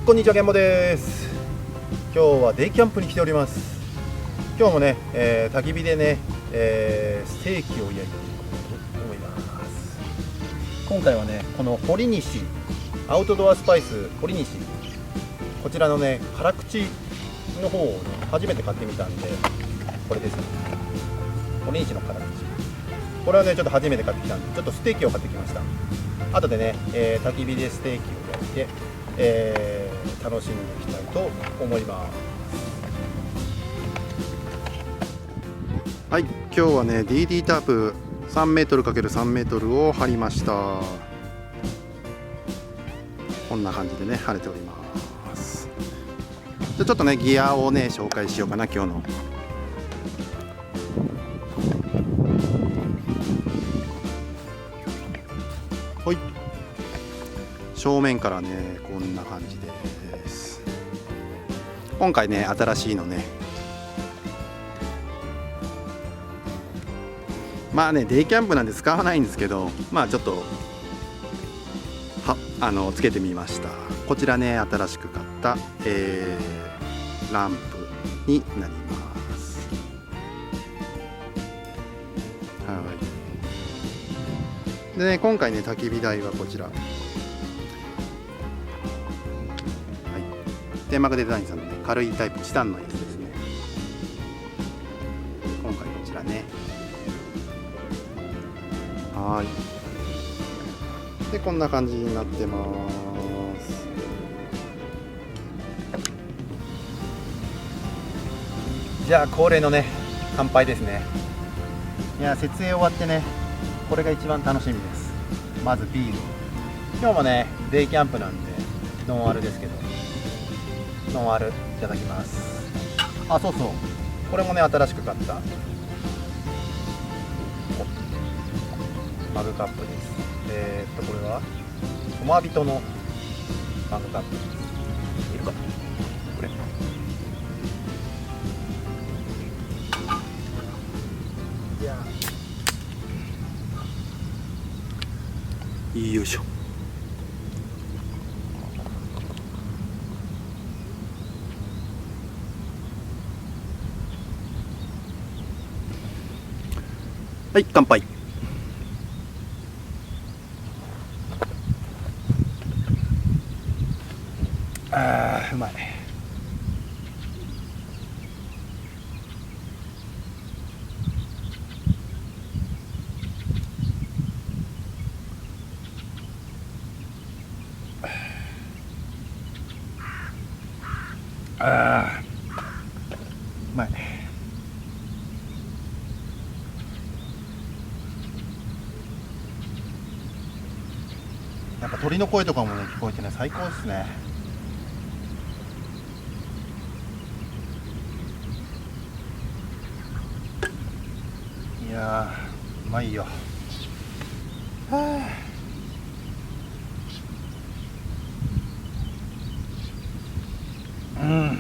こんにちは、ゲンモです。今日はデイキャンプに来ております。今日もね、焚き火でね、ステーキを焼いていこうと思います。今回はね、この堀西アウトドアスパイス堀西、こちらのね辛口の方をね初めて買ってみたんで、これですね、堀西の辛口。これはねちょっと初めて買ってきたんで、ちょっとステーキを買ってきました。後でね、焚き火でステーキを焼いて、楽しんでいきたいと思います。はい、今日はね DD タープ 3m×3m を張りました。こんな感じでね晴れております。じゃちょっとねギアをね紹介しようかな。今日のはい、正面からねこんな感じです。今回ね新しいのね、まあねデイキャンプなんで使わないんですけど、まあちょっとつけてみました。こちらね新しく買った、ランプになります。はい。でね今回ね焚き火台はこちら、はい、天幕デザインさんのね軽いタイプチタンのやつですね。今回こちらね、はい。でこんな感じになってます。じゃあ恒例のね乾杯ですね。いや設営終わってねこれが一番楽しみです。まずビール。今日もねデイキャンプなんでノンアルですけど、ノンアルいただきます。あ、そうそう、これもね新しく買ったマグカップです。これはトマビトのマグカップです。いるかなこれ。いやよいしょ。はい、乾杯。あーうまい。あーうまい。やっぱ鳥の声とかもね聞こえてね最高ですね。いやーうまいよ。はあ、うん。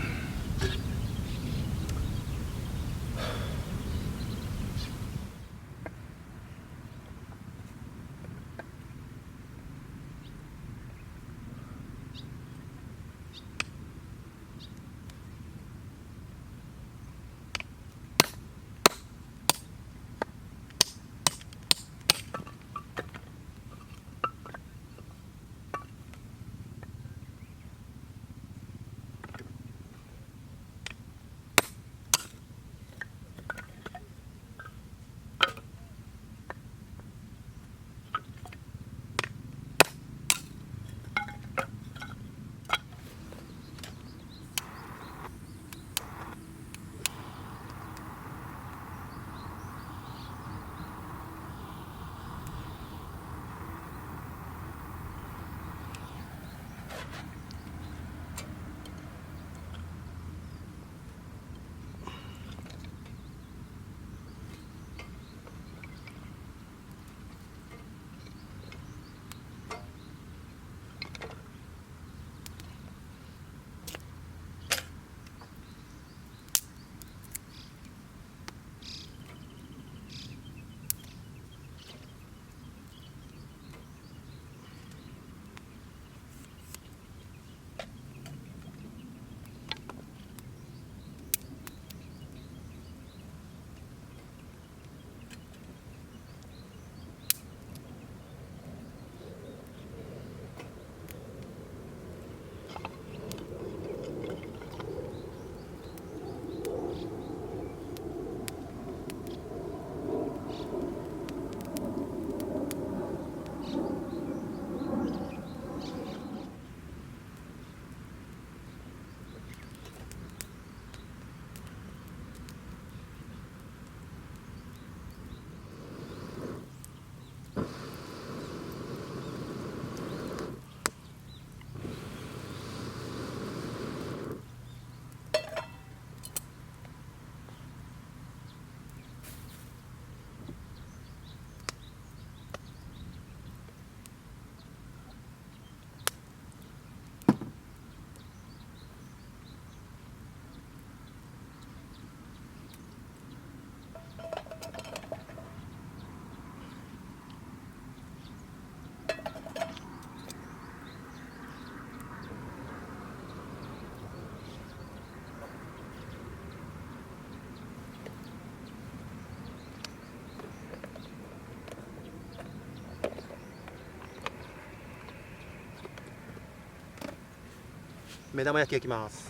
目玉焼き焼きます。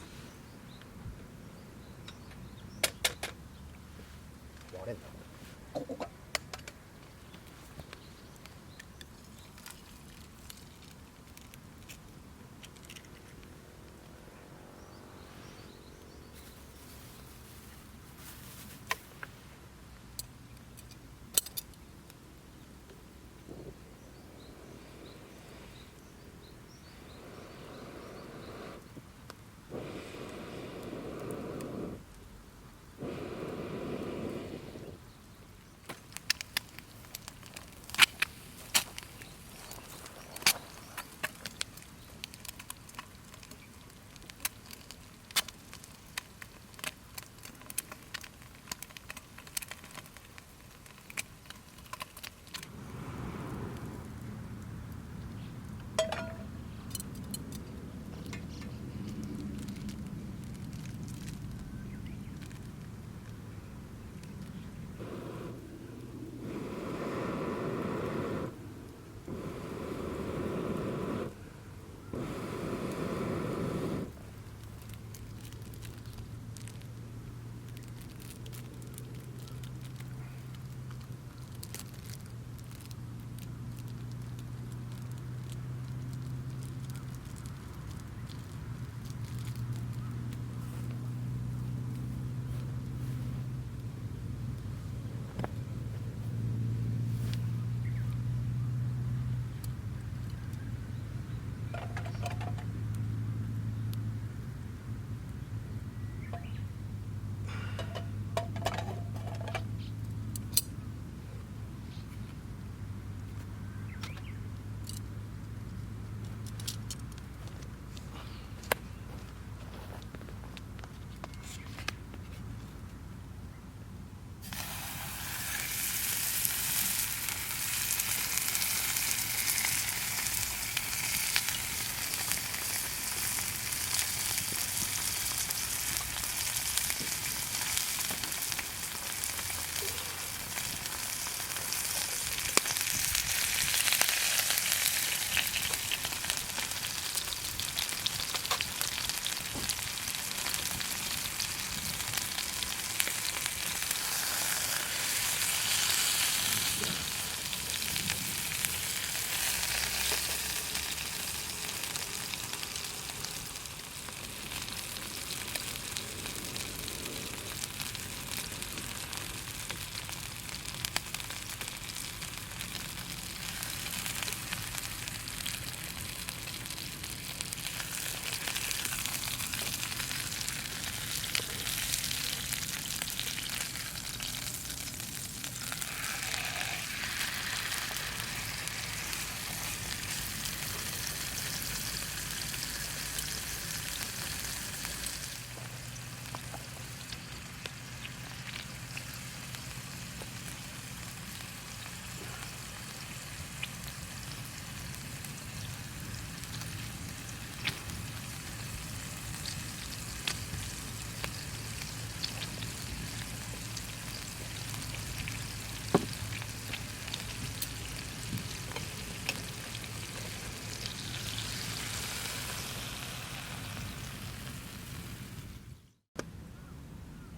割れんな、ここか。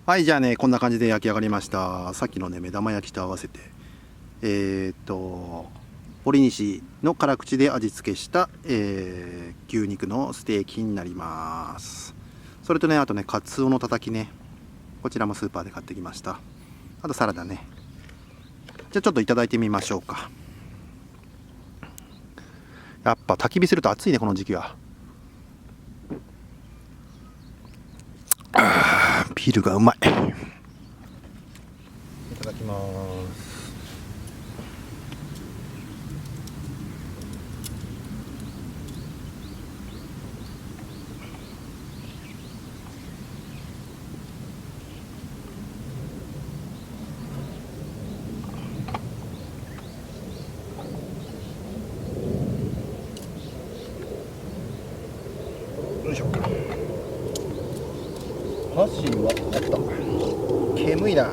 はい、じゃあね、こんな感じで焼き上がりました。さっきのね、目玉焼きと合わせて、堀西の辛口で味付けした、牛肉のステーキになります。それとね、あとね、カツオのたたきね、こちらもスーパーで買ってきました。あとサラダね。じゃあちょっといただいてみましょうか。やっぱ焚き火すると暑いね、この時期は。ビールがうまい。いただきます。よいしょ。箸はあった。煙いな。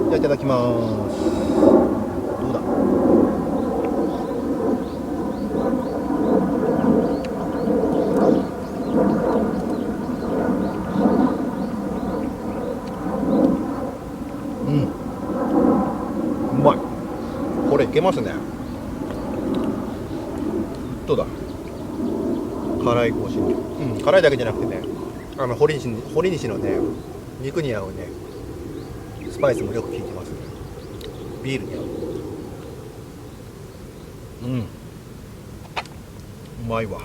じゃあいただきます。どうだ。けますね。どうだ、辛い香辛料、辛いだけじゃなくてね、堀西のね、肉に合うねスパイスもよく効いてますね。ビールに合う。うまいわ。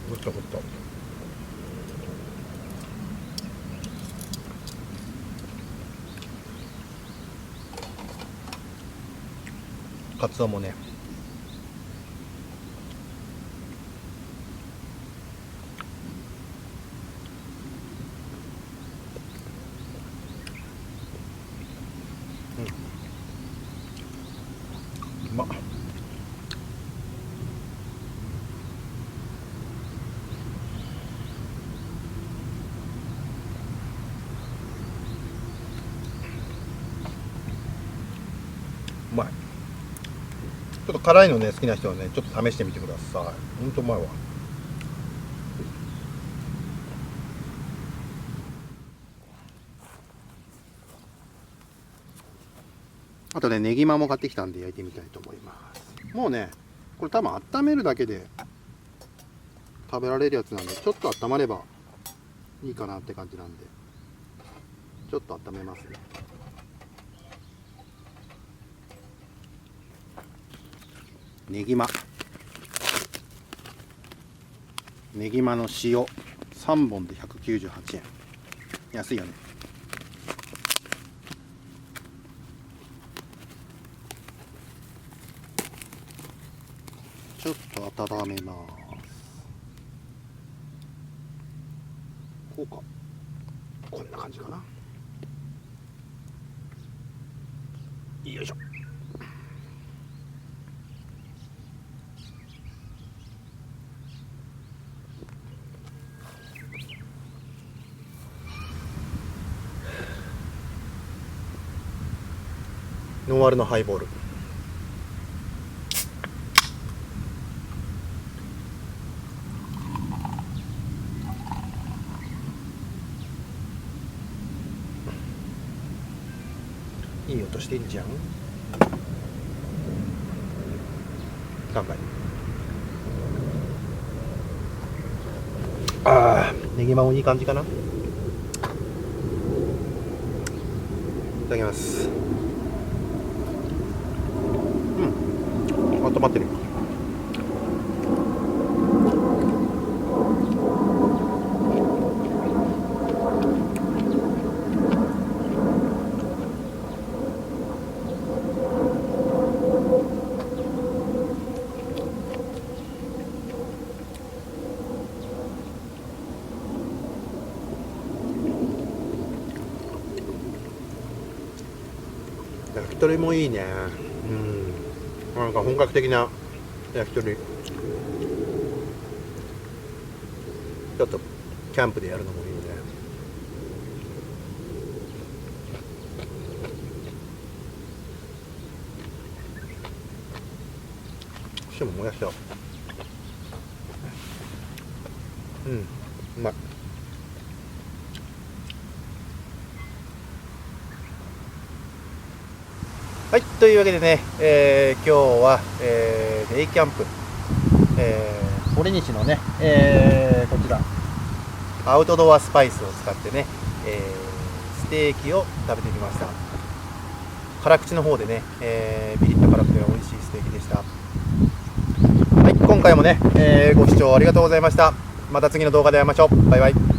ぐっとぐっと。カツオもね、うまっ。うまい。ちょっと辛いのね好きな人はね、ちょっと試してみてください。ほんとうまいわ。あとね、ネギマも買ってきたんで焼いてみたいと思います。もうね、これ多分温めるだけで食べられるやつなんで、ちょっと温まればいいかなって感じなんで、ちょっと温めますね。ネギマの塩3本で198円。安いよね。ちょっと温めます。こうか、こんな感じかな。よいしょ。ノンアルのハイボール。いい音してんじゃん。乾杯。ネギマもいい感じかな。いただきます。温まってる。焼き鳥もいいね。なんか本格的な焼き鳥、ちょっとキャンプでやるのもいいね。塩も燃やしちゃおう。うまい。はい、というわけでね、今日は、デイキャンプ、堀西のね、こちらアウトドアスパイスを使ってね、ステーキを食べてきました。辛口の方でね、ビリッと辛くて美味しいステーキでした。はい、今回もね、ご視聴ありがとうございました。また次の動画で会いましょう。バイバイ。